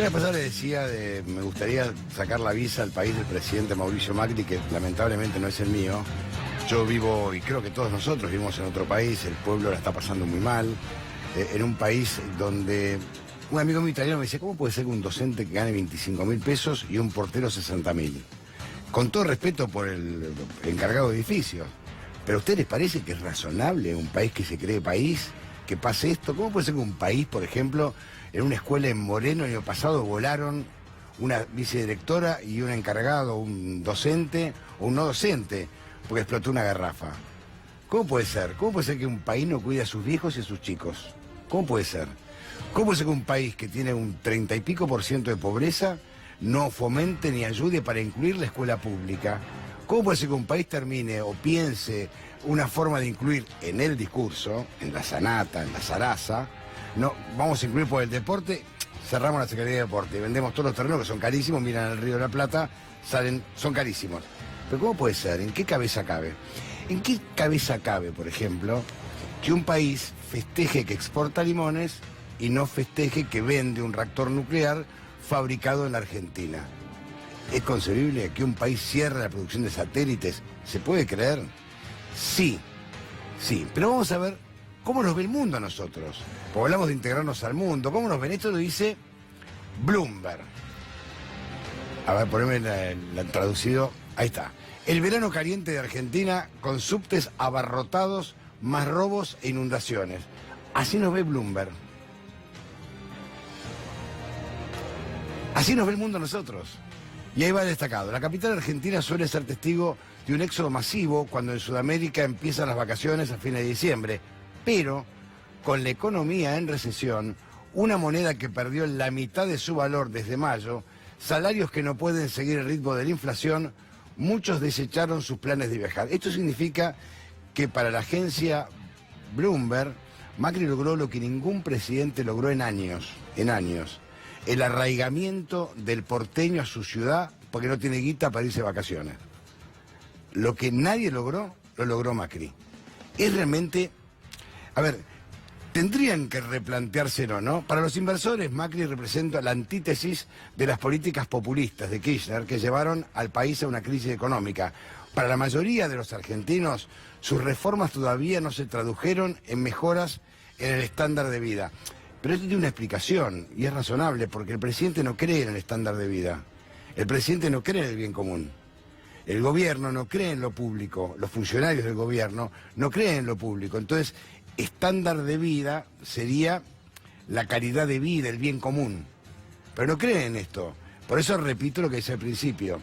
Yo la pasada le decía me gustaría sacar la visa al país del presidente Mauricio Macri, que lamentablemente no es el mío. Yo vivo, y creo que todos nosotros vivimos en otro país, el pueblo la está pasando muy mal, en un país donde un amigo mío italiano me decía, ¿cómo puede ser que un docente que gane 25.000 pesos y un portero 60.000? Con todo respeto por el encargado de edificios, ¿pero a ustedes les parece que es razonable un país que se cree país, que pase esto? ¿Cómo puede ser que un país, por ejemplo, en una escuela en Moreno el año pasado volaron una vicedirectora y un encargado, un docente o un no docente, porque explotó una garrafa? ¿Cómo puede ser? ¿Cómo puede ser que un país no cuide a sus viejos y a sus chicos? ¿Cómo puede ser? ¿Cómo puede ser que un país que tiene un 30 y pico % de pobreza no fomente ni ayude para incluir la escuela pública? ¿Cómo puede ser que un país termine o piense una forma de incluir en el discurso, en la sanata, en la zaraza, no, vamos a incluir por el deporte, cerramos la Secretaría de Deporte, vendemos todos los terrenos que son carísimos, miran el Río de la Plata, son carísimos. Pero ¿cómo puede ser? ¿En qué cabeza cabe? ¿En qué cabeza cabe, por ejemplo, que un país festeje que exporta limones y no festeje que vende un reactor nuclear fabricado en la Argentina? ¿Es concebible que un país cierre la producción de satélites? ¿Se puede creer? Sí, sí, pero vamos a ver cómo nos ve el mundo a nosotros. Porque hablamos de integrarnos al mundo. ¿Cómo nos ven? Esto lo dice Bloomberg. A ver, poneme la traducido. Ahí está. El verano caliente de Argentina con subtes abarrotados, más robos e inundaciones. Así nos ve Bloomberg. Así nos ve el mundo a nosotros. Y ahí va destacado. La capital argentina suele ser testigo de un éxodo masivo cuando en Sudamérica empiezan las vacaciones a fines de diciembre. Pero, con la economía en recesión, una moneda que perdió la mitad de su valor desde mayo, salarios que no pueden seguir el ritmo de la inflación, muchos desecharon sus planes de viajar. Esto significa que para la agencia Bloomberg, Macri logró lo que ningún presidente logró en años. El arraigamiento del porteño a su ciudad porque no tiene guita para irse de vacaciones. Lo que nadie logró, lo logró Macri. Es realmente... A ver, tendrían que replanteárselo, ¿no? Para los inversores, Macri representa la antítesis de las políticas populistas de Kirchner que llevaron al país a una crisis económica. Para la mayoría de los argentinos, sus reformas todavía no se tradujeron en mejoras en el estándar de vida. Pero esto tiene una explicación, y es razonable, porque el presidente no cree en el estándar de vida. El presidente no cree en el bien común. El gobierno no cree en lo público. Los funcionarios del gobierno no creen en lo público. Entonces, estándar de vida sería la calidad de vida, el bien común. Pero no creen en esto. Por eso repito lo que decía al principio.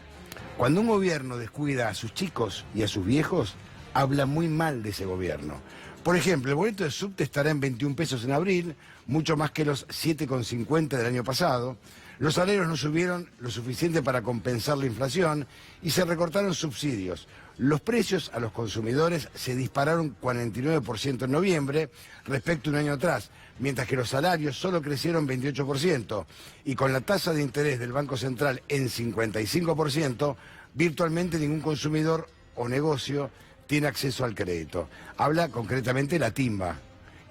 Cuando un gobierno descuida a sus chicos y a sus viejos, habla muy mal de ese gobierno. Por ejemplo, el boleto de subte estará en 21 pesos en abril, mucho más que los 7,50 del año pasado. Los salarios no subieron lo suficiente para compensar la inflación y se recortaron subsidios. Los precios a los consumidores se dispararon 49% en noviembre respecto a un año atrás, mientras que los salarios solo crecieron 28%. Y con la tasa de interés del Banco Central en 55%, virtualmente ningún consumidor o negocio tiene acceso al crédito. Habla concretamente la timba,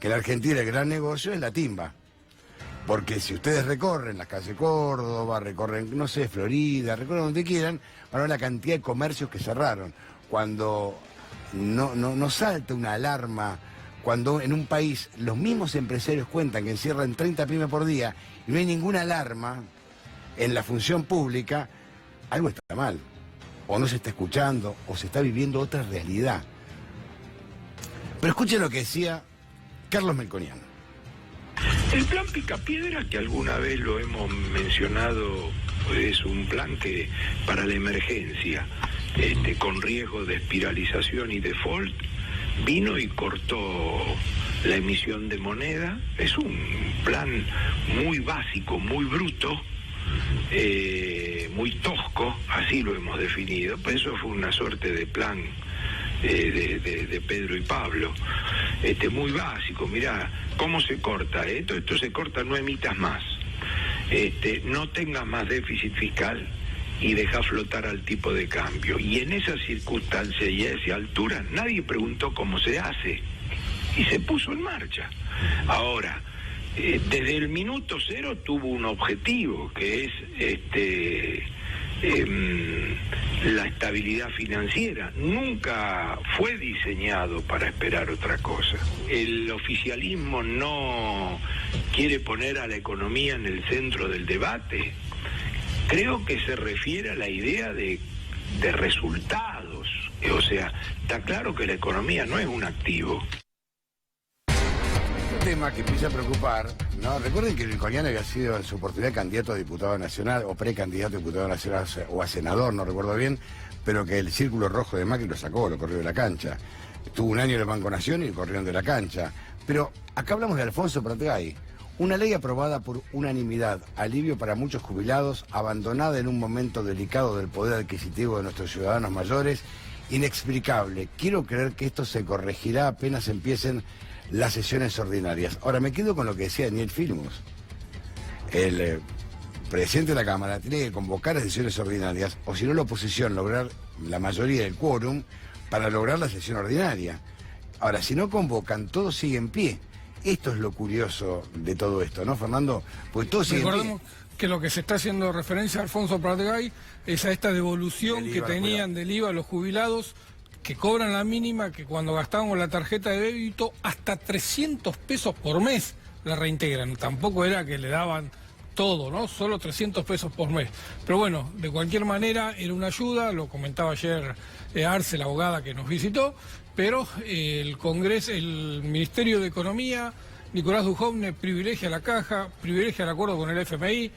que en la Argentina el gran negocio es la timba. Porque si ustedes recorren las calles Córdoba, recorren, no sé, Florida, recorren donde quieran, van a ver la cantidad de comercios que cerraron. Cuando no salta una alarma, cuando en un país los mismos empresarios cuentan que encierran 30 pymes por día y no hay ninguna alarma en la función pública, algo está mal. O no se está escuchando, o se está viviendo otra realidad. Pero escuchen lo que decía Carlos Melconian. El plan Picapiedra, que alguna vez lo hemos mencionado, es un plan que para la emergencia, con riesgo de espiralización y default, vino y cortó la emisión de moneda. Es un plan muy básico, muy bruto, muy tosco, así lo hemos definido. Por eso fue una suerte de plan de Pedro y Pablo, muy básico. Mirá cómo se corta esto se corta, no emitas más, no tengas más déficit fiscal y deja flotar al tipo de cambio. Y en esa circunstancia y a esa altura nadie preguntó cómo se hace y se puso en marcha. Ahora, desde el minuto cero tuvo un objetivo, que es la estabilidad financiera. Nunca fue diseñado para esperar otra cosa. El oficialismo no quiere poner a la economía en el centro del debate. Creo que se refiere a la idea de resultados. O sea, está claro que la economía no es un activo. Tema que empieza a preocupar, ¿no? Recuerden que Melconian había sido en su oportunidad candidato a diputado nacional o precandidato a diputado nacional o a senador, no recuerdo bien, pero que el círculo rojo de Macri lo sacó, lo corrió de la cancha. Estuvo un año en el Banco Nación y lo corrieron de la cancha. Pero acá hablamos de Alfonso Pratgay, una ley aprobada por unanimidad, alivio para muchos jubilados, abandonada en un momento delicado del poder adquisitivo de nuestros ciudadanos mayores, inexplicable. Quiero creer que esto se corregirá apenas empiecen las sesiones ordinarias. Ahora me quedo con lo que decía Daniel Filmus. El presidente de la Cámara tiene que convocar las sesiones ordinarias, o si no la oposición lograr la mayoría del quórum para lograr la sesión ordinaria. Ahora, si no convocan, todo sigue en pie. Esto es lo curioso de todo esto, ¿no, Fernando? Pues todo sigue en pie. Recordemos que lo que se está haciendo referencia a Alfonso Pratgay es a esta devolución que tenían del IVA a los jubilados, que cobran la mínima, que cuando gastaban con la tarjeta de débito hasta 300 pesos por mes la reintegran. Tampoco era que le daban todo, ¿no? Solo 300 pesos por mes. Pero bueno, de cualquier manera era una ayuda, lo comentaba ayer Arce, la abogada que nos visitó, pero el Congreso, el Ministerio de Economía, Nicolás Dujovne privilegia la caja, privilegia el acuerdo con el FMI,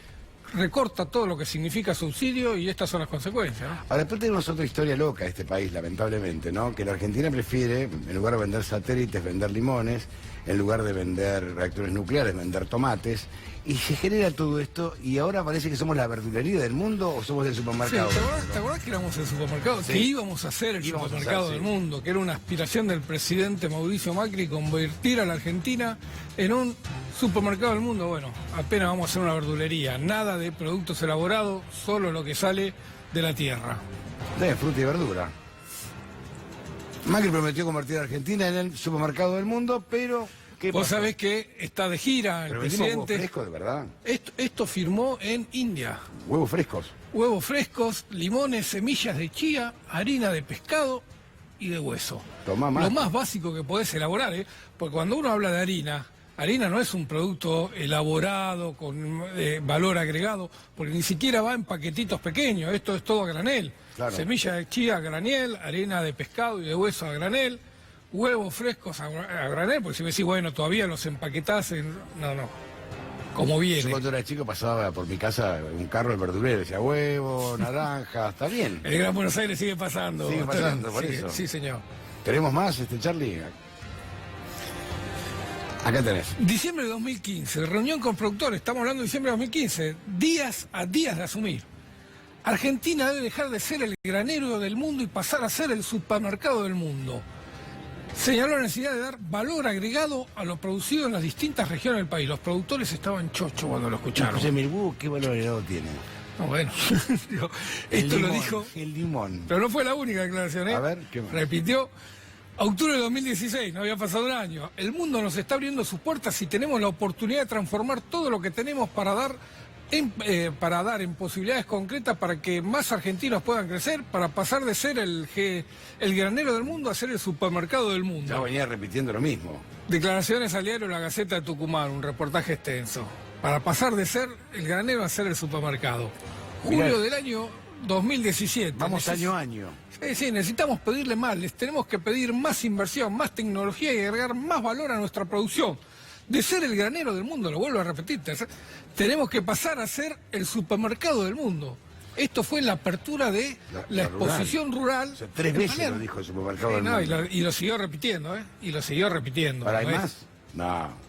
recorta todo lo que significa subsidio y estas son las consecuencias, ¿no? Ahora, después tenemos otra historia loca de este país, lamentablemente, ¿no? Que la Argentina prefiere, en lugar de vender satélites, vender limones, en lugar de vender reactores nucleares, vender tomates, y se genera todo esto, y ahora parece que somos la verdulería del mundo o somos el supermercado. Sí, ¿te acordás que éramos el supermercado? Sí. Que íbamos a ser el supermercado del mundo, que era una aspiración del presidente Mauricio Macri convertir a la Argentina en un supermercado del mundo. Bueno, apenas vamos a hacer una verdulería, nada de productos elaborados, solo lo que sale de la tierra. De fruta y verdura. Macri prometió convertir a Argentina en el supermercado del mundo, pero... Vos sabés que está de gira el presidente. Huevos frescos, de verdad. Esto firmó en India. Huevos frescos. Huevos frescos, limones, semillas de chía, harina de pescado y de hueso. Tomá más. Lo más básico que podés elaborar, ¿eh? Porque cuando uno habla de harina no es un producto elaborado con valor agregado, porque ni siquiera va en paquetitos pequeños, esto es todo a granel. Claro. Semilla de chía a granel, harina de pescado y de hueso a granel. Huevos frescos a granel, porque si me decís, bueno, todavía los empaquetás en... No, como viene. Yo cuando era chico pasaba por mi casa un carro del verdurero, decía huevo, naranja, está bien. El Gran Buenos Aires sigue pasando. Sigue pasando, por eso. Sí, señor. ¿Tenemos más, Charlie? Acá tenés. Diciembre de 2015, reunión con productores, estamos hablando de diciembre de 2015, días a días de asumir. Argentina debe dejar de ser el granero del mundo y pasar a ser el supermercado del mundo. Señaló la necesidad de dar valor agregado a lo producido en las distintas regiones del país. Los productores estaban chochos cuando lo escucharon. José Mirbu, ¿qué valor agregado tiene? No, bueno, esto lo dijo... El limón. Pero no fue la única declaración, ¿eh? A ver, ¿qué más? Repitió, octubre de 2016, no había pasado un año. El mundo nos está abriendo sus puertas y tenemos la oportunidad de transformar todo lo que tenemos para dar en posibilidades concretas para que más argentinos puedan crecer, para pasar de ser el granero del mundo a ser el supermercado del mundo. Ya venía repitiendo lo mismo. Declaraciones al diario La Gaceta de Tucumán, un reportaje extenso. Para pasar de ser el granero a ser el supermercado. Julio del año 2017. Vamos año a año. Sí, necesitamos pedirle más, les tenemos que pedir más inversión, más tecnología y agregar más valor a nuestra producción. De ser el granero del mundo, lo vuelvo a repetir, tenemos que pasar a ser el supermercado del mundo. Esto fue la apertura de la exposición rural. O sea, 3 veces lo dijo el supermercado del mundo. Y lo siguió repitiendo, ¿eh? Y lo siguió repitiendo. ¿Para hay más? No.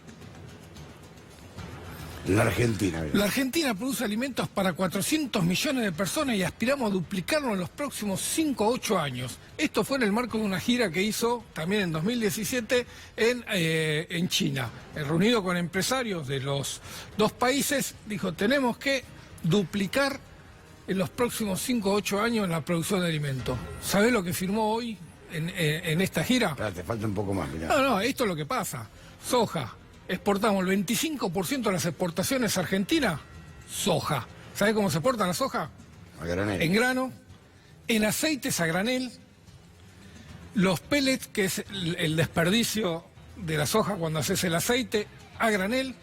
La Argentina. La Argentina produce alimentos para 400 millones de personas y aspiramos a duplicarlo en los próximos 5 o 8 años. Esto fue en el marco de una gira que hizo también en 2017 en China. Reunido con empresarios de los dos países, dijo, tenemos que duplicar en los próximos 5 o 8 años la producción de alimentos. ¿Sabés lo que firmó hoy en esta gira? Te falta un poco más, mirá. No, esto es lo que pasa. Soja, exportamos el 25% de las exportaciones argentinas, soja. ¿Sabe cómo se exporta la soja? A granel. En grano, en aceites a granel, los pellets, que es el desperdicio de la soja cuando haces el aceite, a granel,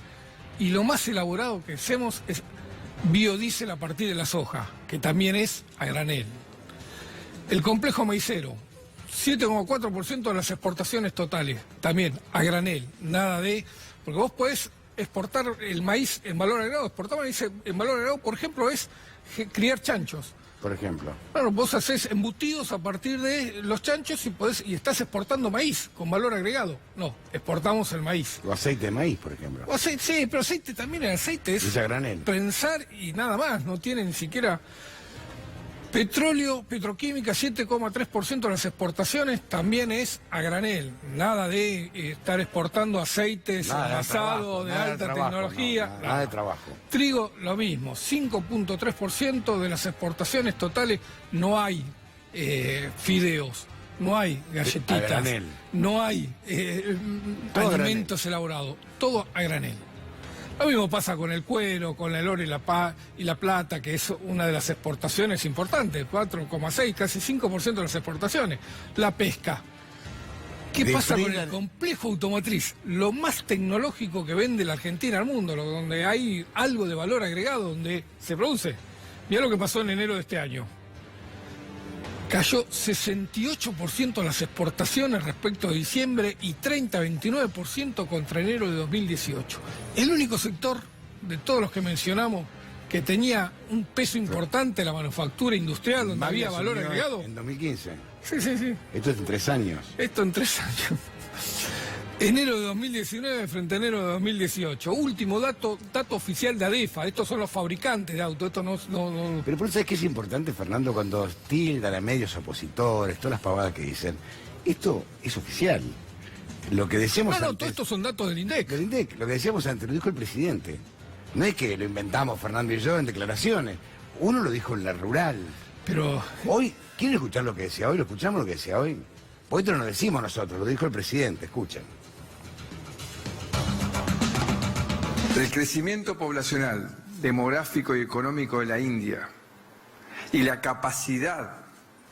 y lo más elaborado que hacemos es biodiesel a partir de la soja, que también es a granel. El complejo maicero, 7,4% de las exportaciones totales, también a granel, nada de... Porque vos podés exportar el maíz en valor agregado, exportar maíz en valor agregado, por ejemplo, es criar chanchos. Por ejemplo. Claro, vos hacés embutidos a partir de los chanchos y estás exportando maíz con valor agregado. No, exportamos el maíz. O aceite de maíz, por ejemplo. O aceite, sí, pero aceite también, el aceite es a granel. Prensar y nada más, no tiene ni siquiera... Petróleo, petroquímica, 7,3% de las exportaciones también es a granel. Nada de estar exportando aceites envasados de alta tecnología. Nada de trabajo. Trigo, lo mismo, 5,3% de las exportaciones totales. No hay fideos, no hay galletitas, no hay alimentos elaborados, todo a granel. Lo mismo pasa con el cuero, con el oro y la plata, que es una de las exportaciones importantes, 4,6, casi 5% de las exportaciones. La pesca. ¿Qué pasa con el complejo automotriz? Lo más tecnológico que vende la Argentina al mundo, donde hay algo de valor agregado, donde se produce. Mirá lo que pasó en enero de este año. Cayó 68% las exportaciones respecto a diciembre y 29% contra enero de 2018. El único sector de todos los que mencionamos que tenía un peso importante, la manufactura industrial, donde había valor agregado. En 2015. Sí. Esto es en 3 años. Esto en 3 años. Enero de 2019 frente a enero de 2018. Último dato oficial de ADEFA. Estos son los fabricantes de autos. Esto no... Pero por eso es que es importante, Fernando, cuando tildan a medios opositores, todas las pavadas que dicen. Esto es oficial. Lo que decíamos antes... todos estos son datos del INDEC. Del INDEC. Lo que decíamos antes, lo dijo el presidente. No es que lo inventamos Fernando y yo en declaraciones. Uno lo dijo en la rural. Pero... Hoy, ¿quieren escuchar lo que decía hoy? ¿Lo escuchamos lo que decía hoy? Hoy esto no lo decimos nosotros, lo dijo el presidente. Escuchen. El crecimiento poblacional, demográfico y económico de la India y la capacidad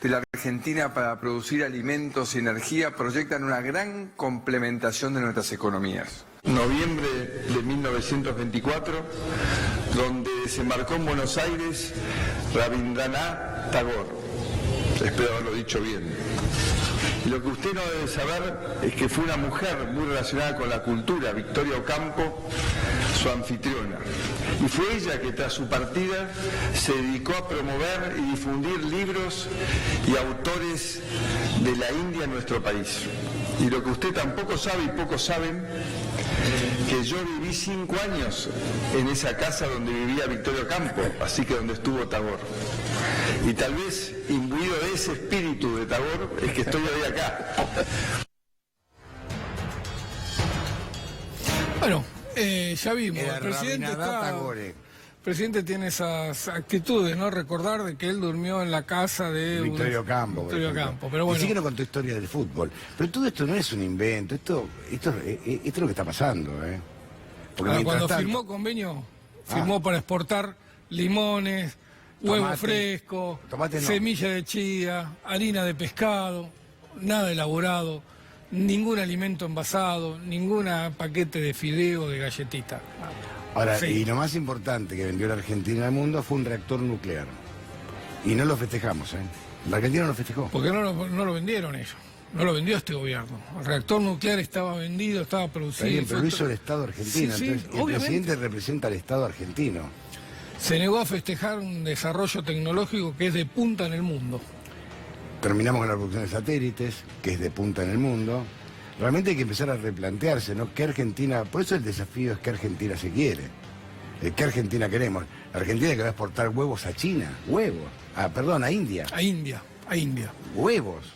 de la Argentina para producir alimentos y energía proyectan una gran complementación de nuestras economías. Noviembre de 1924, donde desembarcó en Buenos Aires Rabindranath Tagore. Espero haberlo dicho bien. Lo que usted no debe saber es que fue una mujer muy relacionada con la cultura, Victoria Ocampo, su anfitriona. Y fue ella que tras su partida se dedicó a promover y difundir libros y autores de la India en nuestro país. Y lo que usted tampoco sabe y pocos saben, que yo viví 5 años en esa casa donde vivía Victoria Ocampo, así que donde estuvo Tagore. Y tal vez, imbuido de ese espíritu de Tagore, es que estoy hoy acá. Bueno, ya vimos, el presidente tiene esas actitudes, ¿no? Recordar de que él durmió en la casa de Victoria Ocampo. Pero bueno. Y sí que no contó historia del fútbol. Pero todo esto no es un invento, esto es lo que está pasando, ¿eh? Porque cuando firmó convenio, firmó para exportar limones, huevo fresco, semilla de chía, harina de pescado, nada elaborado, ningún alimento envasado, ningún paquete de fideo, de galletita. Ahora, y lo más importante que vendió la Argentina al mundo fue un reactor nuclear. Y no lo festejamos, ¿eh? La Argentina no lo festejó. Porque no lo vendieron ellos. No lo vendió este gobierno. El reactor nuclear estaba vendido, estaba producido. Bien, pero lo hizo el Estado argentino. Sí, entonces, el presidente representa al Estado argentino. Se negó a festejar un desarrollo tecnológico que es de punta en el mundo. Terminamos con la producción de satélites, que es de punta en el mundo. Realmente hay que empezar a replantearse, ¿no? ¿Qué Argentina? Por eso el desafío es qué Argentina se quiere. ¿Qué Argentina queremos? La Argentina que va a exportar huevos a China. Huevos. A India. A India. Huevos.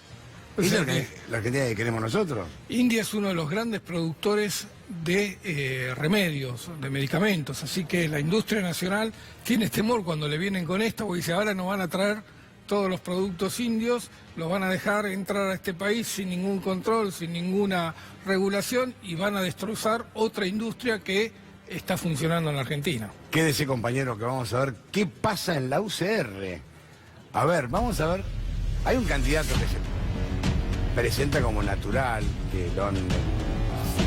¿Esa es la Argentina que queremos nosotros? India es uno de los grandes productores de remedios, de medicamentos, así que la industria nacional tiene temor cuando le vienen con esto, porque dice, ahora nos van a traer todos los productos indios, los van a dejar entrar a este país sin ningún control, sin ninguna regulación, y van a destrozar otra industria que está funcionando en la Argentina. Quédese, compañero, que vamos a ver qué pasa en la UCR. A ver, vamos a ver. Hay un candidato que se presenta como natural, que lo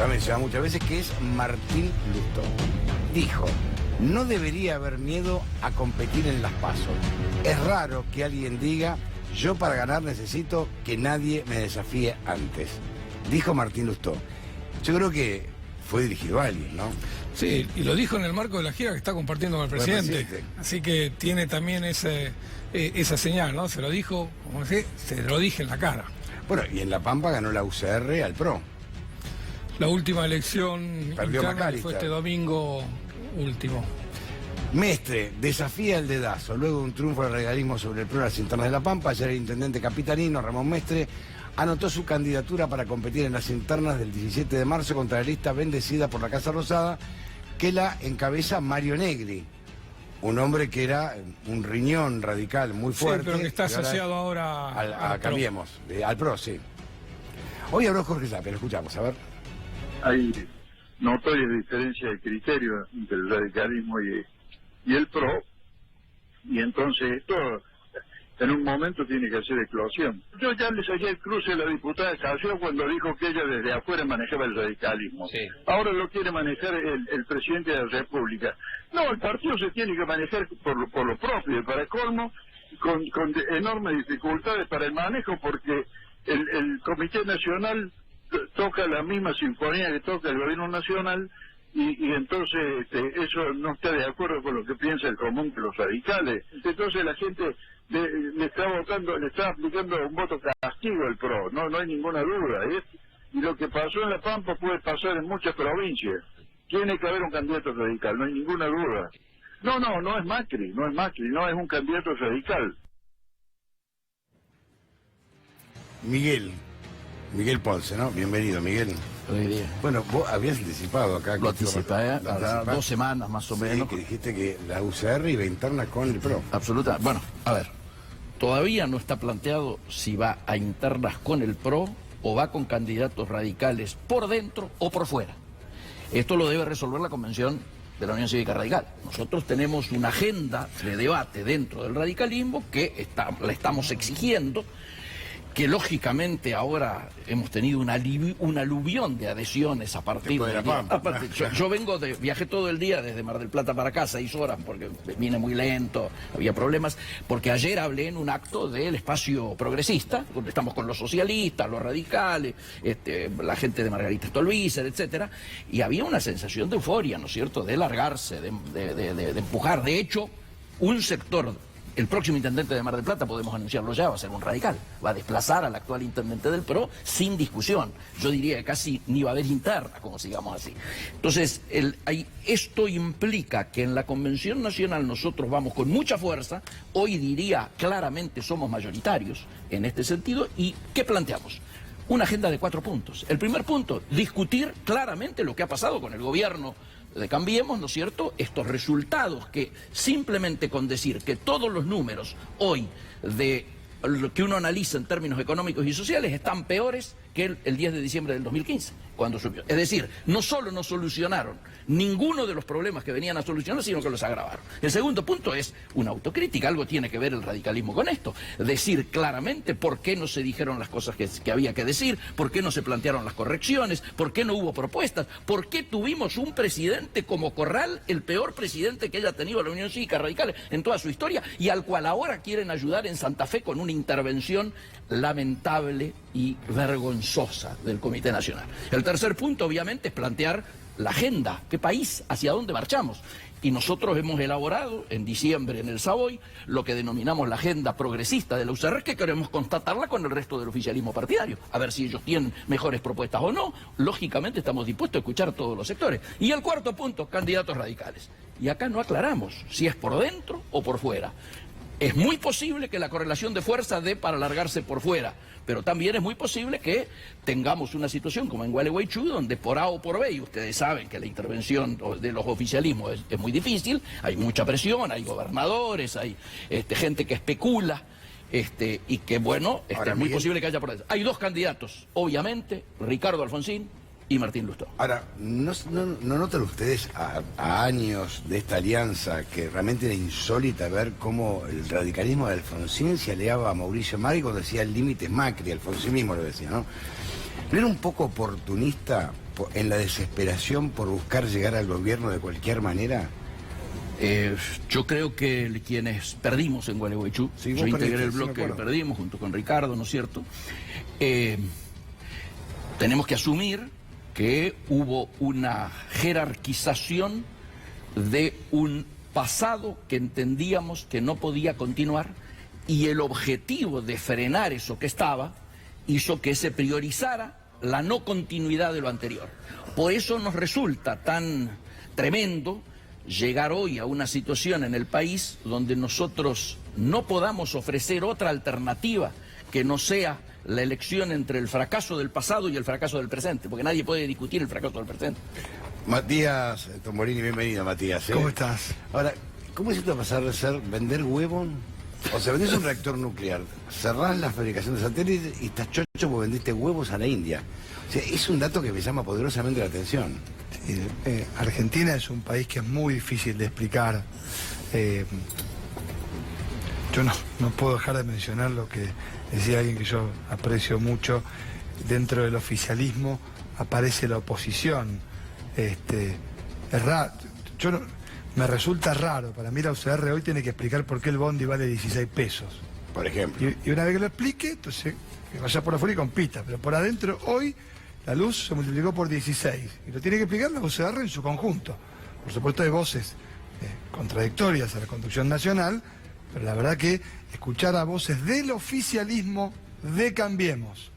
ha mencionado muchas veces, que es Martín Lustó. Dijo: no debería haber miedo a competir en las PASO. Es raro que alguien diga: yo para ganar necesito que nadie me desafíe antes. Dijo Martín Lustó. Yo creo que fue dirigido a alguien, ¿no? Sí, y lo dijo en el marco de la gira que está compartiendo con el presidente. Así que tiene también esa señal, ¿no? Se lo dijo, como decía, se lo dije en la cara. Bueno, y en La Pampa ganó la UCR al PRO. La última elección Perdió interna Macalister. fue este domingo último. Mestre desafía el dedazo. Luego de un triunfo del radicalismo sobre el PRO en las internas de La Pampa, ayer el intendente capitalino, Ramón Mestre, anotó su candidatura para competir en las internas del 17 de marzo contra la lista bendecida por la Casa Rosada, que la encabeza Mario Negri, un hombre que era un riñón radical muy fuerte. Sí, pero que está asociado ahora al Cambiemos, al PRO, sí. Hoy habló Jorge Tapia, lo escuchamos, a ver. Hay notoria diferencia de criterio entre el radicalismo y el PRO, y entonces esto en un momento tiene que hacer eclosión. Yo ya le saqué el cruce a la diputada Casio cuando dijo que ella desde afuera manejaba el radicalismo. Sí. Ahora lo quiere manejar el presidente de la República. No, el partido se tiene que manejar por lo propio, y para colmo, con enormes dificultades para el manejo, porque el Comité Nacional toca la misma sinfonía que toca el Gobierno Nacional, y entonces eso no está de acuerdo con lo que piensa el común de los radicales. Entonces la gente le está votando, le está aplicando un voto castigo al PRO, no hay ninguna duda. Y lo que pasó en La Pampa puede pasar en muchas provincias. Tiene que haber un candidato radical, no hay ninguna duda. No es Macri, no es un candidato radical. Miguel Ponce, ¿no? Bienvenido, Miguel. Hoy día. Bueno, vos habías anticipado acá. Lo anticipé, hace 2 semanas más o menos. Sí, que dijiste que la UCR iba interna con el PRO. Absoluta. Bueno, a ver, todavía no está planteado si va a internas con el PRO o va con candidatos radicales por dentro o por fuera. Esto lo debe resolver la Convención de la Unión Cívica Radical. Nosotros tenemos una agenda de debate dentro del radicalismo que la estamos exigiendo, que lógicamente ahora hemos tenido un aluvión de adhesiones a partir de la Pampa. Yo viajé todo el día desde Mar del Plata para acá, 6 horas, porque vine muy lento, había problemas, porque ayer hablé en un acto del espacio progresista, donde estamos con los socialistas, los radicales, la gente de Margarita Stolbizer, etcétera, y había una sensación de euforia, ¿no es cierto?, de largarse, de empujar. De hecho, un sector... El próximo intendente de Mar del Plata, podemos anunciarlo ya, va a ser un radical. Va a desplazar al actual intendente del PRO sin discusión. Yo diría que casi ni va a haber interna, como sigamos así. Entonces, esto implica que en la Convención Nacional nosotros vamos con mucha fuerza. Hoy diría claramente somos mayoritarios en este sentido. ¿Y qué planteamos? Una agenda de 4 puntos. El primer punto, discutir claramente lo que ha pasado con el gobierno de Cambiemos, ¿no es cierto?, estos resultados que simplemente con decir que todos los números hoy de lo que uno analiza en términos económicos y sociales están peores que el 10 de diciembre del 2015, cuando subió. Es decir, no solo no solucionaron ninguno de los problemas que venían a solucionar, sino que los agravaron. El segundo punto es una autocrítica, algo tiene que ver el radicalismo con esto, decir claramente por qué no se dijeron las cosas que había que decir, por qué no se plantearon las correcciones, por qué no hubo propuestas, por qué tuvimos un presidente como Corral, el peor presidente que haya tenido la Unión Cívica Radical en toda su historia, y al cual ahora quieren ayudar en Santa Fe con una intervención lamentable y vergonzosa del Comité Nacional. El tercer punto, obviamente, es plantear la agenda, qué país, hacia dónde marchamos. Y nosotros hemos elaborado en diciembre en el Savoy lo que denominamos la agenda progresista de la UCR, que queremos constatarla con el resto del oficialismo partidario, a ver si ellos tienen mejores propuestas o no. Lógicamente estamos dispuestos a escuchar a todos los sectores. Y el cuarto punto, candidatos radicales. Y acá no aclaramos si es por dentro o por fuera. Es muy posible que la correlación de fuerza dé para alargarse por fuera, pero también es muy posible que tengamos una situación como en Gualeguaychú, donde por A o por B, y ustedes saben que la intervención de los oficialismos es muy difícil, hay mucha presión, hay gobernadores, hay gente que especula, y que bueno, Ahora, es muy Miguel, posible que haya por ahí. Hay dos candidatos, obviamente, Ricardo Alfonsín y Martín Lustó. Ahora, ¿no notan ustedes a años de esta alianza que realmente era insólita ver cómo el radicalismo de Alfonsín se aliaba a Mauricio Macri cuando decía el límite es Macri? Alfonsín mismo lo decía, ¿no? ¿No era un poco oportunista en la desesperación por buscar llegar al gobierno de cualquier manera? Yo creo que quienes perdimos en Gualeguaychú, Sí, yo vos integré perdiste, el sí, bloque me que acuerdo. perdimos junto con Ricardo, ¿no es cierto? Tenemos que asumir que hubo una jerarquización de un pasado que entendíamos que no podía continuar, y el objetivo de frenar eso que estaba hizo que se priorizara la no continuidad de lo anterior. Por eso nos resulta tan tremendo llegar hoy a una situación en el país donde nosotros no podamos ofrecer otra alternativa que no sea la elección entre el fracaso del pasado y el fracaso del presente, porque nadie puede discutir el fracaso del presente. Matías Tombolini, bienvenido, Matías. ¿Cómo estás? Ahora, ¿cómo es esto de pasar de ser vender huevo? O sea, vendés un reactor nuclear, cerrás la fabricación de satélites y estás chocho porque vendiste huevos a la India. O sea, es un dato que me llama poderosamente la atención. Sí, Argentina es un país que es muy difícil de explicar. Yo no puedo dejar de mencionar lo que decía alguien que yo aprecio mucho. Dentro del oficialismo aparece la oposición. Es raro. Me resulta raro. Para mí la UCR hoy tiene que explicar por qué el bondi vale 16 pesos. Por ejemplo. Y una vez que lo explique, entonces que vaya por afuera y compita. Pero por adentro hoy la luz se multiplicó por 16. Y lo tiene que explicar la UCR en su conjunto. Por supuesto hay voces contradictorias a la conducción nacional, pero la verdad que escuchar a voces del oficialismo de Cambiemos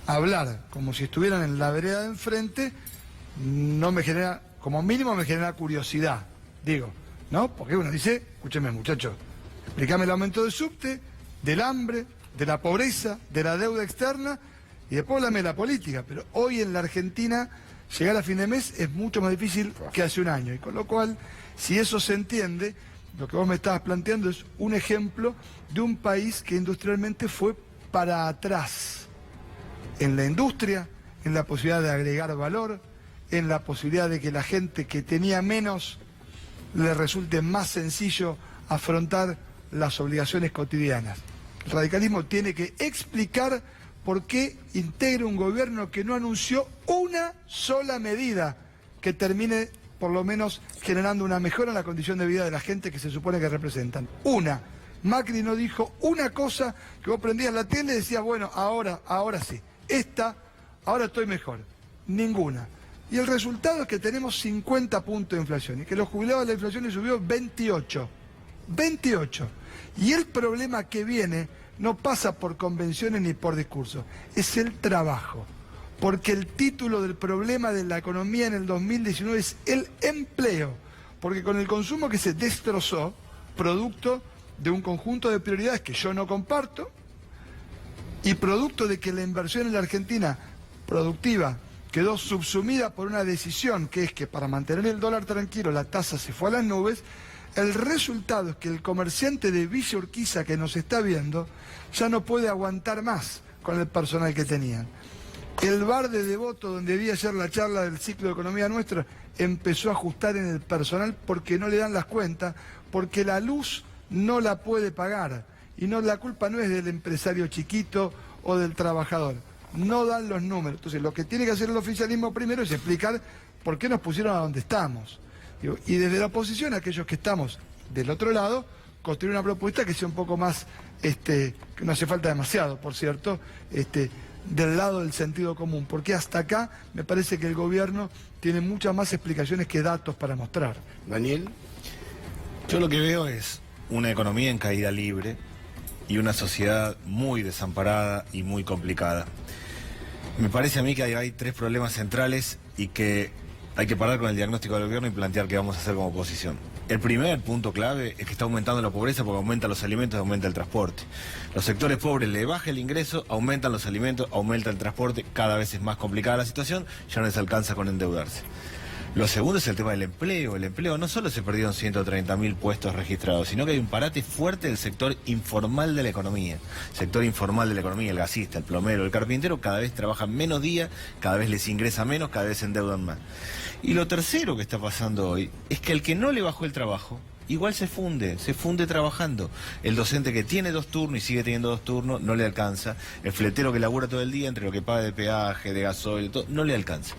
hablar como si estuvieran en la vereda de enfrente no me genera, como mínimo me genera curiosidad. Digo, ¿no? Porque uno dice, escúcheme muchachos, explícame el aumento del subte, del hambre, de la pobreza, de la deuda externa, y después háblame de la política. Pero hoy en la Argentina llegar a fin de mes es mucho más difícil que hace un año. Y con lo cual, si eso se entiende, lo que vos me estabas planteando es un ejemplo de un país que industrialmente fue para atrás. En la industria, en la posibilidad de agregar valor, en la posibilidad de que la gente que tenía menos le resulte más sencillo afrontar las obligaciones cotidianas. El radicalismo tiene que explicar por qué integra un gobierno que no anunció una sola medida que termine por lo menos generando una mejora en la condición de vida de la gente que se supone que representan. Una. Macri no dijo una cosa que vos prendías la tele y decías, bueno, ahora sí. Ahora estoy mejor. Ninguna. Y el resultado es que tenemos 50 puntos de inflación y que los jubilados de la inflación le subió 28. 28. Y el problema que viene no pasa por convenciones ni por discursos, es el trabajo. Porque el título del problema de la economía en el 2019 es el empleo. Porque con el consumo que se destrozó, producto de un conjunto de prioridades que yo no comparto, y producto de que la inversión en la Argentina productiva quedó subsumida por una decisión que es que para mantener el dólar tranquilo la tasa se fue a las nubes, el resultado es que el comerciante de Villa Urquiza que nos está viendo ya no puede aguantar más con el personal que tenían. El bar de Devoto, donde debía ser la charla del ciclo de economía nuestra, empezó a ajustar en el personal porque no le dan las cuentas, porque la luz no la puede pagar. Y no, la culpa no es del empresario chiquito o del trabajador. No dan los números. Entonces, lo que tiene que hacer el oficialismo primero es explicar por qué nos pusieron a donde estamos. Y desde la oposición, aquellos que estamos del otro lado, construir una propuesta que sea un poco más, que no hace falta demasiado, por cierto, del lado del sentido común. Porque hasta acá me parece que el gobierno tiene muchas más explicaciones que datos para mostrar. Daniel. Yo lo que veo es una economía en caída libre y una sociedad muy desamparada y muy complicada. Me parece a mí que hay tres problemas centrales y que hay que parar con el diagnóstico del gobierno y plantear qué vamos a hacer como oposición. El primer punto clave es que está aumentando la pobreza porque aumentan los alimentos y aumenta el transporte. Los sectores pobres le baja el ingreso, aumentan los alimentos, aumenta el transporte, cada vez es más complicada la situación, ya no les alcanza con endeudarse. Lo segundo es el tema del empleo. El empleo no solo se perdieron 130.000 puestos registrados, sino que hay un parate fuerte del sector informal de la economía. Sector informal de la economía, el gasista, el plomero, el carpintero, cada vez trabajan menos días, cada vez les ingresa menos, cada vez se endeudan más. Y lo tercero que está pasando hoy es que el que no le bajó el trabajo, igual se funde trabajando. El docente que tiene 2 turnos y sigue teniendo 2 turnos, no le alcanza. El fletero que labura todo el día, entre lo que paga de peaje, de gasoil, todo, no le alcanza.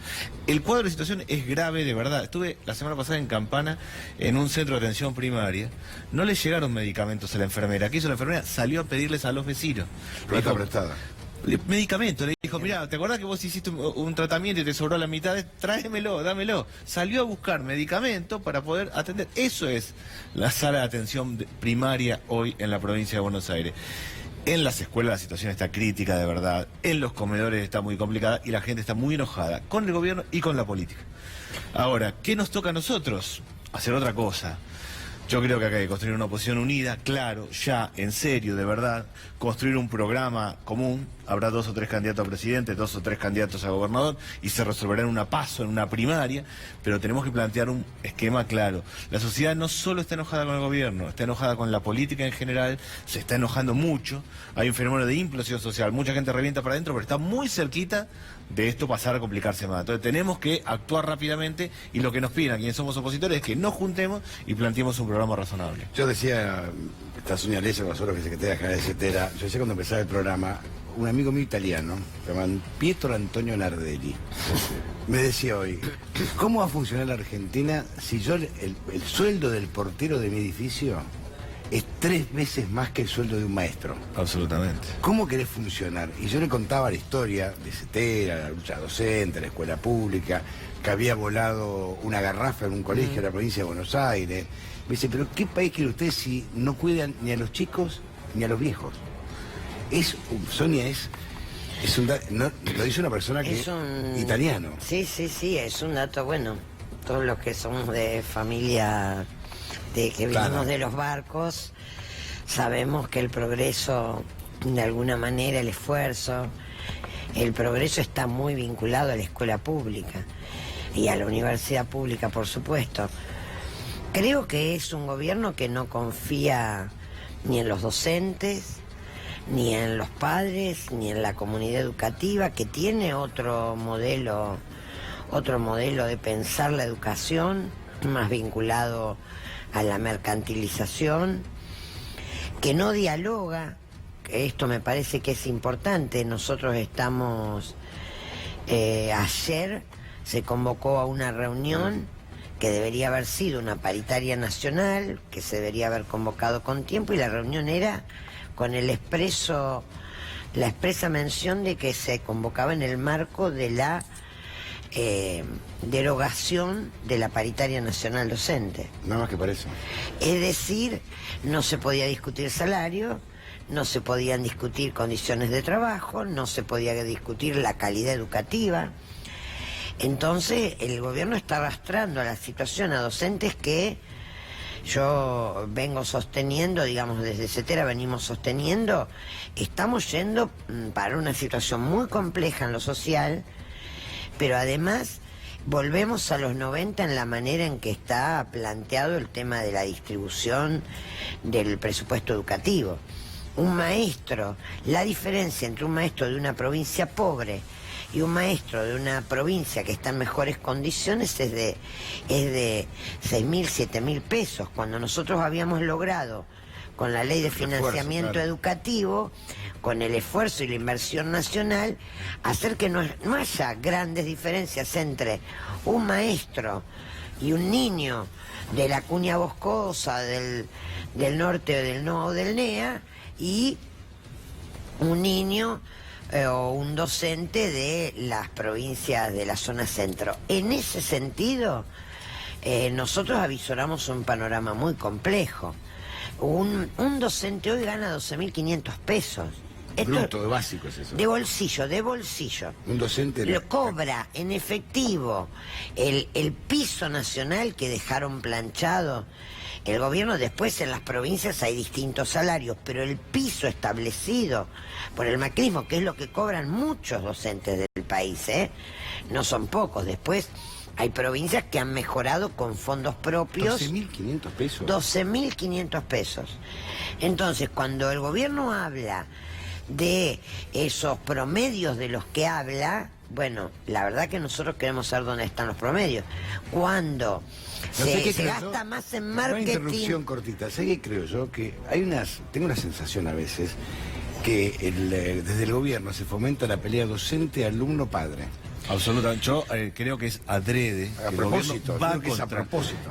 El cuadro de situación es grave de verdad. Estuve la semana pasada en Campana, en un centro de atención primaria. No le llegaron medicamentos a la enfermera. ¿Qué hizo la enfermera? Salió a pedirles a los vecinos. Plata prestada. Medicamento, le dijo, mirá, ¿te acordás que vos hiciste un tratamiento y te sobró la mitad? Tráemelo, dámelo. Salió a buscar medicamento para poder atender. Eso es la sala de atención primaria hoy en la provincia de Buenos Aires. En las escuelas la situación está crítica de verdad, en los comedores está muy complicada y la gente está muy enojada con el gobierno y con la política. Ahora, ¿qué nos toca a nosotros? Hacer otra cosa. Yo creo que acá hay que construir una oposición unida, claro, ya, en serio, de verdad, construir un programa común. Habrá 2 o 3 candidatos a presidente, 2 o 3 candidatos a gobernador, y se resolverá en una PASO, en una primaria, pero tenemos que plantear un esquema claro. La sociedad no solo está enojada con el gobierno, está enojada con la política en general, se está enojando mucho, hay un fenómeno de implosión social, mucha gente revienta para adentro, pero está muy cerquita de esto pasar a complicarse más. Entonces tenemos que actuar rápidamente, y lo que nos piden a quienes somos opositores es que nos juntemos y planteemos un programa razonable. Yo decía, esta Sonia Leza, con que secretaria general de CETERA, yo decía cuando empezaba el programa, un amigo mío italiano, se llama Pietro Antonio Nardelli, me decía hoy, ¿cómo va a funcionar la Argentina si yo el sueldo del portero de mi edificio es 3 veces más que el sueldo de un maestro? Absolutamente. ¿Cómo querés funcionar? Y yo le contaba la historia de CETERA, la lucha docente, la escuela pública, que había volado una garrafa en un colegio de la provincia de Buenos Aires. Me dice, pero ¿qué país quiere usted si no cuidan ni a los chicos ni a los viejos? Sonia es un no, lo dice una persona que es italiano. Sí, es un dato bueno. Todos los que somos de familia, que venimos de los barcos, sabemos que el progreso, de alguna manera, el esfuerzo, el progreso está muy vinculado a la escuela pública y a la universidad pública, por supuesto. Creo que es un gobierno que no confía ni en los docentes, ni en los padres, ni en la comunidad educativa, que tiene otro modelo de pensar la educación, más vinculado a la mercantilización, que no dialoga, que esto me parece que es importante. Nosotros estamos, ayer se convocó a una reunión que debería haber sido una paritaria nacional, que se debería haber convocado con tiempo, y la reunión era con la expresa mención de que se convocaba en el marco de la derogación de la paritaria nacional docente. Nada más que para eso. Es decir, no se podía discutir salario, no se podían discutir condiciones de trabajo, no se podía discutir la calidad educativa. Entonces el gobierno está arrastrando a la situación a docentes que yo vengo sosteniendo, digamos, desde CETERA venimos sosteniendo, estamos yendo para una situación muy compleja en lo social, pero además volvemos a los 90 en la manera en que está planteado el tema de la distribución del presupuesto educativo. Un maestro, la diferencia entre un maestro de una provincia pobre y un maestro de una provincia que está en mejores condiciones es de 6.000, 7.000 pesos, cuando nosotros habíamos logrado, con la ley de financiamiento educativo, con el esfuerzo y la inversión nacional, hacer que no haya grandes diferencias entre un maestro y un niño de la Cuña Boscosa, del norte o del NEA, y un niño o un docente de las provincias de la zona centro. En ese sentido, nosotros avisoramos un panorama muy complejo. Un docente hoy gana 12.500 pesos. Bruto, de básico es eso. De bolsillo. Un docente lo cobra en efectivo el piso nacional que dejaron planchado el gobierno. Después en las provincias hay distintos salarios, pero el piso establecido por el macrismo, que es lo que cobran muchos docentes del país, no son pocos. Después Hay provincias que han mejorado con fondos propios. 12.500 pesos. 12.500 pesos. Entonces, cuando el gobierno habla de esos promedios de los que habla, bueno, la verdad que nosotros queremos saber dónde están los promedios. Cuando se gasta más en marketing... Una interrupción cortita. ¿Sé qué creo yo? Que tengo una sensación a veces que desde el gobierno se fomenta la pelea docente-alumno-padre. Absolutamente. Yo creo que es adrede. A propósito,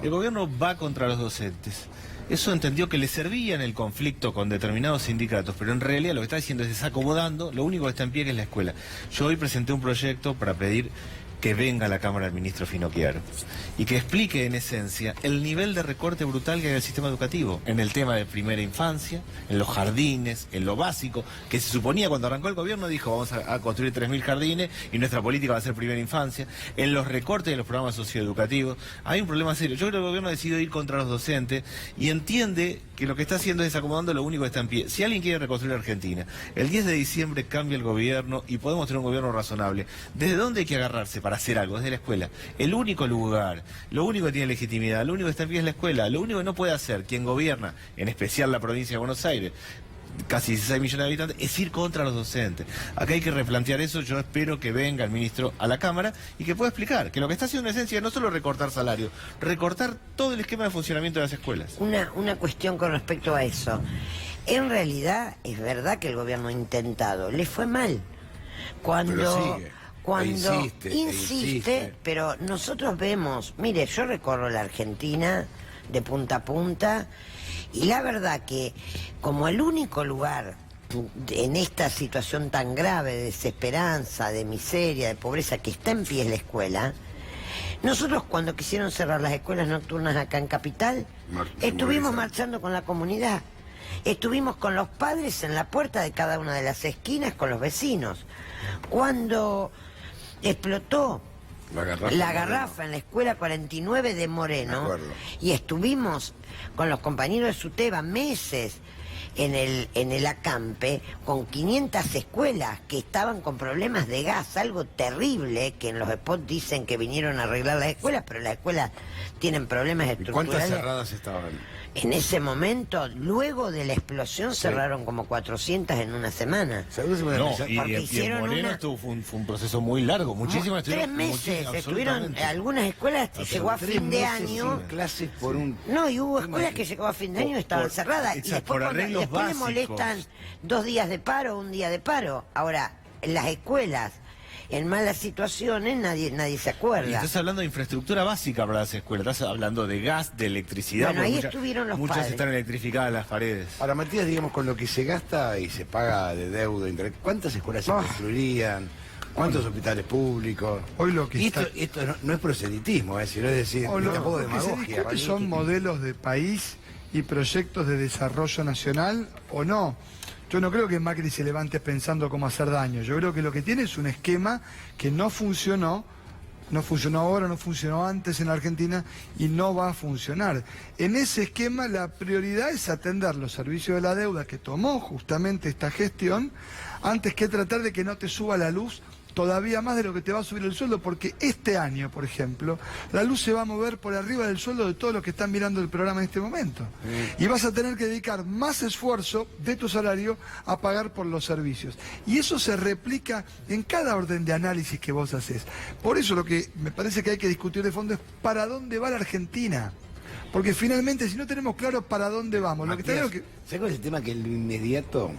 El gobierno va contra los docentes. Eso entendió que le servía en el conflicto con determinados sindicatos, pero en realidad lo que está diciendo es desacomodando, lo único que está en pie que es la escuela. Yo hoy presenté un proyecto para pedir que venga a la Cámara el ministro Finocchiaro y que explique en esencia el nivel de recorte brutal que hay en el sistema educativo, en el tema de primera infancia, en los jardines, en lo básico, que se suponía cuando arrancó el gobierno dijo vamos a construir 3.000 jardines y nuestra política va a ser primera infancia, en los recortes de los programas socioeducativos. Hay un problema serio. Yo creo que el gobierno ha decidido ir contra los docentes y entiende que lo que está haciendo es desacomodando lo único que está en pie. Si alguien quiere reconstruir Argentina, el 10 de diciembre cambia el gobierno y podemos tener un gobierno razonable. ¿Desde dónde hay que agarrarse para hacer algo? Desde la escuela. El único lugar, lo único que tiene legitimidad, lo único que está en pie es la escuela. Lo único que no puede hacer quien gobierna, en especial la provincia de Buenos Aires, casi 16 millones de habitantes, es ir contra los docentes. Acá hay que replantear eso. Yo espero que venga el ministro a la Cámara y que pueda explicar que lo que está haciendo en esencia no solo recortar salario, recortar todo el esquema de funcionamiento de las escuelas. Una cuestión con respecto a eso. En realidad, es verdad que el gobierno ha intentado, le fue mal. Cuando insiste, pero nosotros vemos, mire, yo recorro la Argentina de punta a punta y la verdad que como el único lugar en esta situación tan grave de desesperanza, de miseria, de pobreza que está en pie es la escuela, nosotros cuando quisieron cerrar las escuelas nocturnas acá en Capital, estuvimos marchando con la comunidad. Estuvimos con los padres en la puerta de cada una de las esquinas, con los vecinos. Cuando explotó la garrafa en la escuela 49 de Moreno, y estuvimos con los compañeros de SUTEBA meses en el acampe, con 500 escuelas que estaban con problemas de gas, algo terrible, que en los spots dicen que vinieron a arreglar las escuelas, pero las escuelas tienen problemas estructurales. ¿Cuántas cerradas estaban? En ese momento, luego de la explosión, cerraron como 400 en una semana. No, y en Moreno fue un proceso muy largo, muchísimas 3 meses estuvieron, algunas escuelas llegó a fin de año. Clases por un... No, y hubo escuelas que llegó a fin de año y estaban cerradas. Y después le molestan 2 días de paro, 1 día de paro. Ahora, en las escuelas en malas situaciones nadie se acuerda. Y estás hablando de infraestructura básica para las escuelas, estás hablando de gas, de electricidad. Bueno, ahí estuvieron los muchas padres. Están electrificadas las paredes. Ahora, Matías, digamos, con lo que se gasta y se paga de deuda, ¿cuántas escuelas se construirían? ¿Cuántos hospitales públicos? Hoy lo que esto no es proselitismo, sino es decir, tampoco demagogia. ¿Son modelos de país y proyectos de desarrollo nacional o no? Yo no creo que Macri se levante pensando cómo hacer daño. Yo creo que lo que tiene es un esquema que no funcionó ahora, no funcionó antes en Argentina y no va a funcionar. En ese esquema la prioridad es atender los servicios de la deuda que tomó justamente esta gestión, antes que tratar de que no te suba la luz todavía más de lo que te va a subir el sueldo, porque este año, por ejemplo, la luz se va a mover por arriba del sueldo de todos los que están mirando el programa en este momento. Y vas a tener que dedicar más esfuerzo de tu salario a pagar por los servicios. Y eso se replica en cada orden de análisis que vos haces. Por eso lo que me parece que hay que discutir de fondo es para dónde va la Argentina. Porque finalmente, si no tenemos claro para dónde vamos, Matías, lo que tenemos que... ¿sabes cuál es el tema? Que en lo inmediato...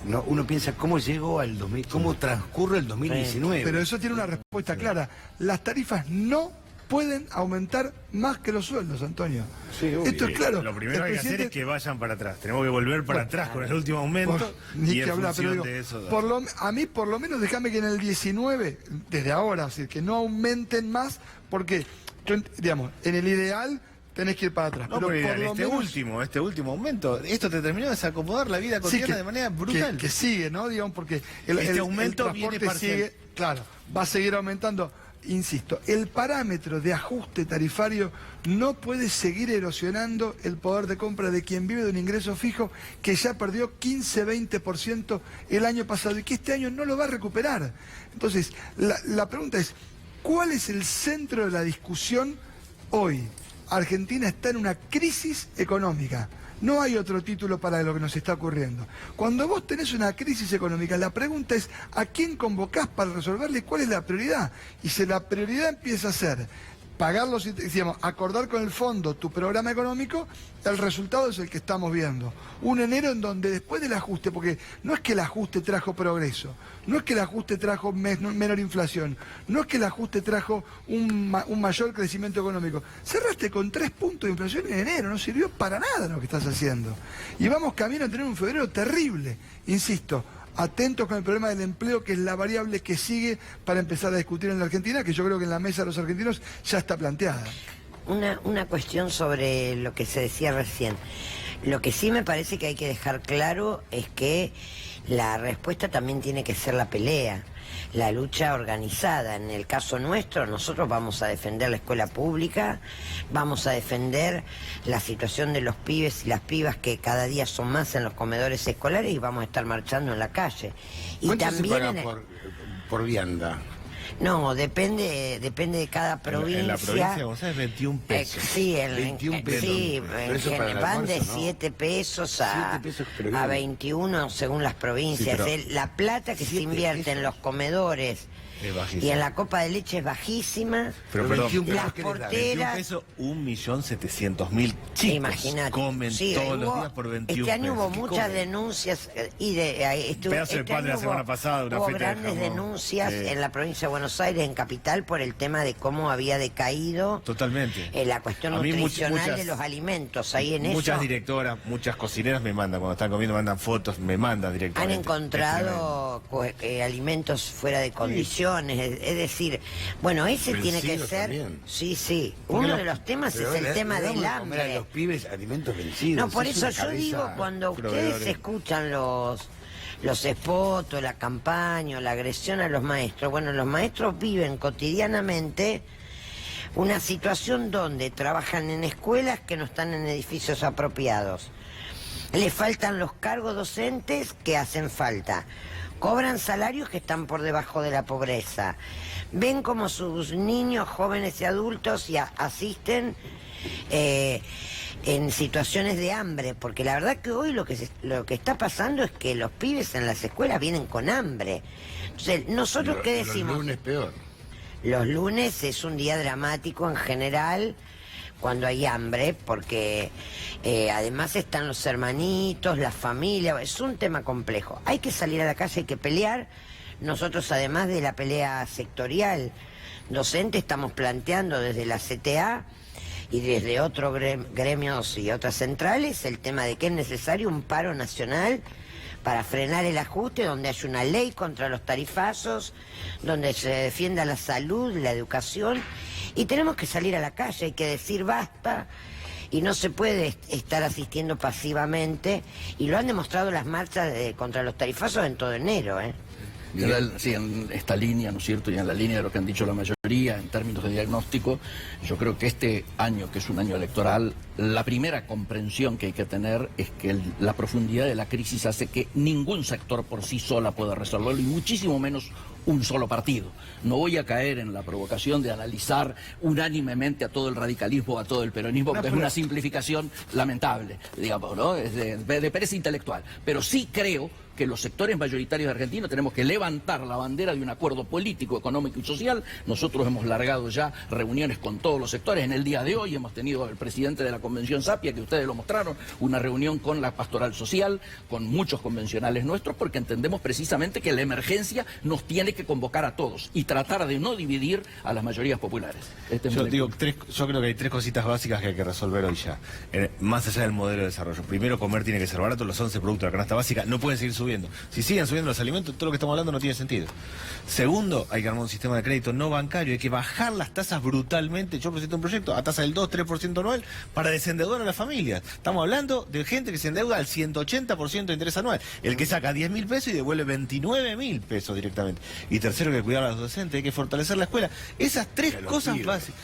No, uno piensa cómo llegó al 2000, cómo transcurre el 2019. Pero eso tiene una respuesta clara. Las tarifas no pueden aumentar más que los sueldos, Antonio. Sí, esto es claro. Lo primero que hay que hacer es que vayan para atrás. Tenemos que volver para atrás con el último aumento. Ni que hablar, pero digo, de eso, a mí por lo menos déjame que en el 19, desde ahora, es decir, que no aumenten más, porque, digamos, en el ideal... tenés que ir para atrás. No, pero por este último aumento, esto te terminó de desacomodar la vida cotidiana de manera brutal. Que sigue, ¿no? Digamos, porque el aumento transporte viene sigue, claro, va a seguir aumentando. Insisto, el parámetro de ajuste tarifario no puede seguir erosionando el poder de compra de quien vive de un ingreso fijo que ya perdió 15-20% el año pasado y que este año no lo va a recuperar. Entonces, la pregunta es, ¿Cuál es el centro de la discusión hoy? Argentina está en una crisis económica. No hay otro título para lo que nos está ocurriendo. Cuando vos tenés una crisis económica, la pregunta es ¿a quién convocás para resolverla y cuál es la prioridad? Y si la prioridad empieza a ser pagar los, digamos, acordar con el fondo tu programa económico, el resultado es el que estamos viendo. Un enero en donde después del ajuste, porque no es que el ajuste trajo progreso, no es que el ajuste trajo menor inflación, no es que el ajuste trajo un mayor crecimiento económico. Cerraste con 3 puntos de inflación en enero, no sirvió para nada lo que estás haciendo. Y vamos camino a tener un febrero terrible, insisto. Atentos con el problema del empleo, que es la variable que sigue para empezar a discutir en la Argentina, que yo creo que en la mesa de los argentinos ya está planteada. Una cuestión sobre lo que se decía recién. Lo que sí me parece que hay que dejar claro es que la respuesta también tiene que ser la pelea, la lucha organizada. En el caso nuestro, nosotros vamos a defender la escuela pública, vamos a defender la situación de los pibes y las pibas que cada día son más en los comedores escolares y vamos a estar marchando en la calle. Y ¿cuánto también se paga por vianda? No, depende de cada provincia. En la provincia, vos sabés, 21 pesos. Sí, 21 pesos. Sí, van de almuerzo, ¿no? 7 pesos a 7 pesos, a 21 según las provincias. Sí, pero la plata que se invierte en los comedores es bajísima. y en la copa de leche es bajísima. Pero perdón, 21 Las pesos, ¿qué les da? 21 porteras... pesos, 1.700.000 chicos Imagínate. comen Sí, todos los hubo- días por 21 Este año hubo pesos. ¿Qué muchas comen? denuncias Pedazo de pan de la año semana pasada, una hubo feta de grandes jamón. denuncias Sí. en la provincia de Buenos Aires, en Capital, por el tema de cómo había decaído Totalmente. la cuestión A mí nutricional de los alimentos. Ahí en muchas eso directoras, muchas cocineras me mandan, cuando están comiendo, mandan fotos, me mandan han directamente. encontrado alimentos fuera de condiciones, es decir, bueno, ese tiene que Vencidos ser... también. Sí, uno de los temas Pero es el le tema damos del de comer a hambre. los pibes alimentos vencidos. No, por Es eso una yo cabeza digo, cuando ustedes proveedores. escuchan los spots, o la campaña, o la agresión a los maestros, bueno, los maestros viven cotidianamente una situación donde trabajan en escuelas que no están en edificios apropiados. Le faltan los cargos docentes que hacen falta. Cobran salarios que están por debajo de la pobreza. Ven como sus niños, jóvenes y adultos asisten en situaciones de hambre, porque la verdad que hoy lo que está pasando es que los pibes en las escuelas vienen con hambre. Entonces, ¿nosotros qué decimos? Los lunes peor. Los lunes es un día dramático en general cuando hay hambre, porque además están los hermanitos, la familia, es un tema complejo. Hay que salir a la calle, hay que pelear. Nosotros, además de la pelea sectorial docente, estamos planteando desde la CTA y desde otros gremios y otras centrales el tema de que es necesario un paro nacional para frenar el ajuste, donde haya una ley contra los tarifazos, donde se defienda la salud, la educación, y tenemos que salir a la calle, hay que decir basta, y no se puede estar asistiendo pasivamente, y lo han demostrado las marchas contra los tarifazos en todo enero, ¿eh? Sí, en esta línea, ¿no es cierto? Y en la línea de lo que han dicho la mayoría en términos de diagnóstico, yo creo que este año, que es un año electoral, la primera comprensión que hay que tener es que la profundidad de la crisis hace que ningún sector por sí sola pueda resolverlo, y muchísimo menos un solo partido. No voy a caer en la provocación de analizar unánimemente a todo el radicalismo, a todo el peronismo, porque es una simplificación lamentable, digamos, ¿no? Es de pereza intelectual. Pero sí creo que los sectores mayoritarios argentinos tenemos que levantar la bandera de un acuerdo político, económico y social. Nosotros hemos largado ya reuniones con todos los sectores. En el día de hoy hemos tenido al presidente de la Convención Sapia, que ustedes lo mostraron, una reunión con la Pastoral Social, con muchos convencionales nuestros, porque entendemos precisamente que la emergencia nos tiene que convocar a todos y tratar de no dividir a las mayorías populares. Yo creo que hay 3 cositas básicas que hay que resolver hoy ya, más allá del modelo de desarrollo. Primero, comer tiene que ser barato, los 11 productos de la canasta básica no pueden seguir subiendo. Si siguen subiendo los alimentos, todo lo que estamos hablando no tiene sentido. Segundo, hay que armar un sistema de crédito no bancario, hay que bajar las tasas brutalmente. Yo presento un proyecto a tasa del 2-3% anual para desendeudar a las familias. Estamos hablando de gente que se endeuda al 180% de interés anual. El que saca 10.000 pesos y devuelve 29.000 pesos directamente. Y tercero, hay que cuidar a los docentes, hay que fortalecer la escuela. Esas 3 cosas básicas.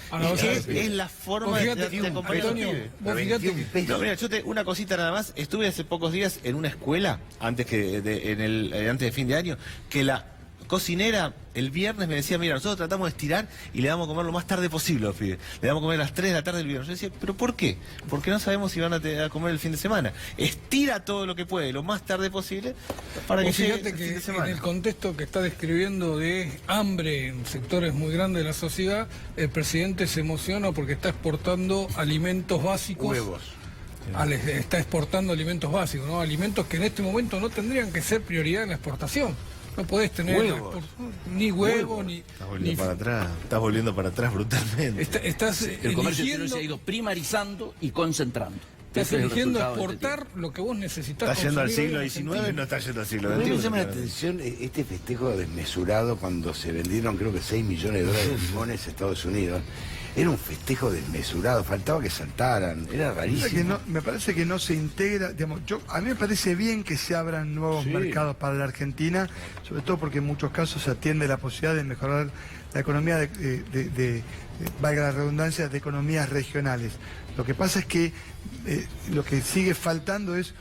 Es la forma de acompañar a los pibes. Vos fíjate que... No, mira, una cosita nada más. Estuve hace pocos días en una escuela, antes de fin de año, que la cocinera el viernes me decía, mira, nosotros tratamos de estirar y le damos a comer lo más tarde posible a los pibes. Le damos a comer a las 3 de la tarde el viernes. Yo decía, ¿pero por qué? Porque no sabemos si van a comer el fin de semana. Estira todo lo que puede, lo más tarde posible, para que llegue fíjate el que fin de semana. en el contexto que está describiendo de hambre en sectores muy grandes de la sociedad, el presidente se emociona porque está exportando alimentos básicos. Huevos. Está exportando alimentos básicos, ¿no? Alimentos que en este momento no tendrían que ser prioridad en la exportación. No podés tener ni huevo, ni... Estás volviendo para atrás brutalmente. El comercio exterior se ha ido primarizando y concentrando. Estás eligiendo exportar lo que vos necesitas. Está yendo al siglo XIX, no está yendo al siglo XXI. Me llama la atención este festejo desmesurado cuando se vendieron creo que 6 millones de dólares de limones a Estados Unidos. Era un festejo desmesurado, faltaba que saltaran, era rarísimo. Me parece que no se integra, digamos, a mí me parece bien que se abran nuevos mercados para la Argentina, sobre todo porque en muchos casos se atiende la posibilidad de mejorar la economía valga la redundancia, de economías regionales. Lo que pasa es que lo que sigue faltando es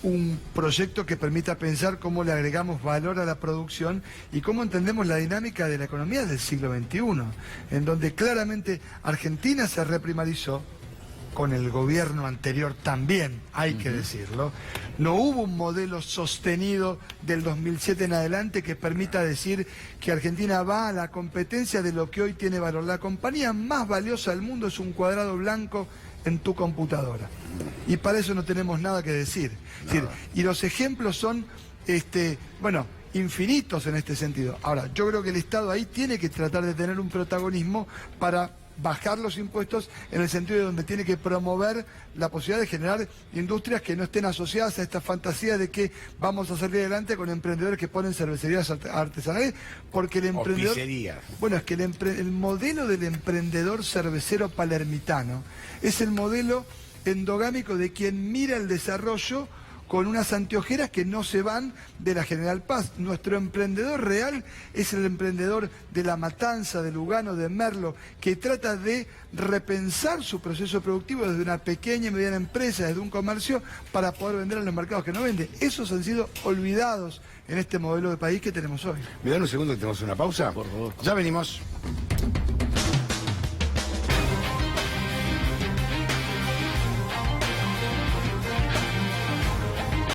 un proyecto que permita pensar cómo le agregamos valor a la producción y cómo entendemos la dinámica de la economía del siglo XXI, en donde claramente Argentina se reprimarizó, con el gobierno anterior también, hay que decirlo. No hubo un modelo sostenido del 2007 en adelante que permita decir que Argentina va a la competencia de lo que hoy tiene valor. La compañía más valiosa del mundo es un cuadrado blanco en tu computadora. Y para eso no tenemos nada que decir. Es decir, y los ejemplos son, infinitos en este sentido. Ahora, yo creo que el Estado ahí tiene que tratar de tener un protagonismo para bajar los impuestos en el sentido de donde tiene que promover la posibilidad de generar industrias que no estén asociadas a esta fantasía de que vamos a salir adelante con emprendedores que ponen cervecerías artesanales, porque el emprendedor... Bueno, es que el modelo del emprendedor cervecero palermitano es el modelo endogámico de quien mira el desarrollo con unas anteojeras que no se van de la General Paz. Nuestro emprendedor real es el emprendedor de La Matanza, de Lugano, de Merlo, que trata de repensar su proceso productivo desde una pequeña y mediana empresa, desde un comercio, para poder vender en los mercados que no vende. Esos han sido olvidados en este modelo de país que tenemos hoy. ¿Me dan un segundo que tenemos una pausa? Por favor. Ya venimos.